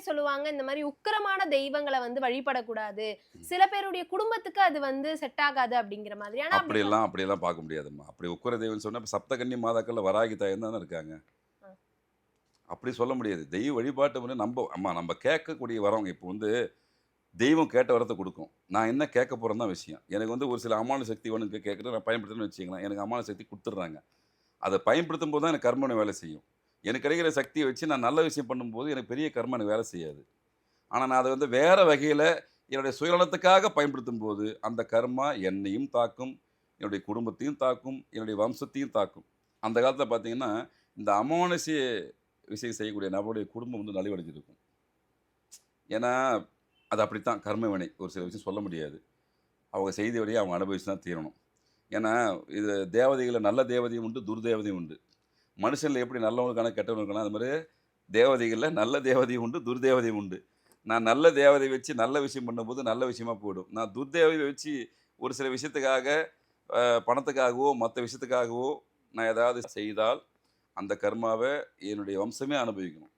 பேர் சொல்லுவாங்க இந்த மாதிரி உக்கிரமான தெய்வங்கள வந்து வழிபடக்கூடாது. சில பேருடைய குடும்பத்துக்கு அது வந்து செட் ஆகாது அப்படிங்கிற மாதிரி. ஆனா அப்படி அப்படியெல்லாம் பார்க்க முடியாதும்மா. அப்படி உக்கிர தெய்வம்னு சொன்னா, இப்ப சப்தகன்னி மாதாக்கள்ல வராகி தாயார் தானே இருக்காங்க. அ. அப்படி சொல்ல முடியாது. தெய்வ வழிபாட்டு வந்து நம்ம கேட்கக்கூடிய வரவங்க இப்போ வந்து தெய்வம் கேட்ட வரத்த குடுக்கும். நான் என்ன கேட்க போறேன்னு தான் விஷயம். எனக்கு வந்து ஒரு சில அமானுஷ சக்தி வேணும்னு கேட்கிறேன். நான் பயன்படுத்துறேன்னு வச்சுக்கங்களேன். எனக்கு அமானுஷ சக்தி குடுத்துடுறாங்க. அத பயன்படுத்தும்போது தான் எனக்கு கர்மவினை வேலை செய்யும். எனக்கு கிடைக்கிற சக்திய வச்சு நான் நல்ல விஷயம் பண்ணும்போது, எனக்கு பெரிய கர்ம எனக்கு வேலை செய்யாது. ஆனா, நான் அத வந்து வேற வகையில என்னுடைய சுயநலத்துக்காக பயன்படுத்தும்போது, அந்த கர்மா என்னையும் தாக்கும், என்னுடைய குடும்பத்தையும் தாக்கும், என்னுடைய வம்சத்தையும் தாக்கும். அந்த காலத்தில பார்த்தீங்கன்னா, இந்த அமானுஷ்ய விஷயம் செய்யக்கூடிய நபருடைய குடும்பம் வந்து நலிவடைஞ்சிருக்கும். ஏன்னா, அது அப்படித்தான் கர்ம வினை. ஒரு சில விஷயம் சொல்ல முடியாது. அவங்க செய்த வினைய அவங்க அனுபவிச்சு தான் தீரணும். ஏன்னா, இது தேவதைகள்ல நல்ல தேவதையும் உண்டு, துர்தேவதையும் உண்டு. மனுஷன்ல எப்படி நல்லவன் இருக்கானா, கெட்டவன் இருக்கானா, அது மாரி தேவதைகள்ல நல்ல தேவதையும் உண்டு, துர்தேவதையும் உண்டு. நான் நல்ல தேவதைய வச்சு நல்ல விஷயம் பண்ணும்போது நல்ல விஷயமா போயிடும். நான் துர்தேவதைய வச்சு ஒரு சில விஷயத்துக்காக, பணத்துக்காகவோ, மத்த விஷயத்துக்காகவோ நான் ஏதாவது செய்தால், அந்த கர்மாவ என்னுடைய வம்சமே அனுபவிக்கணும்.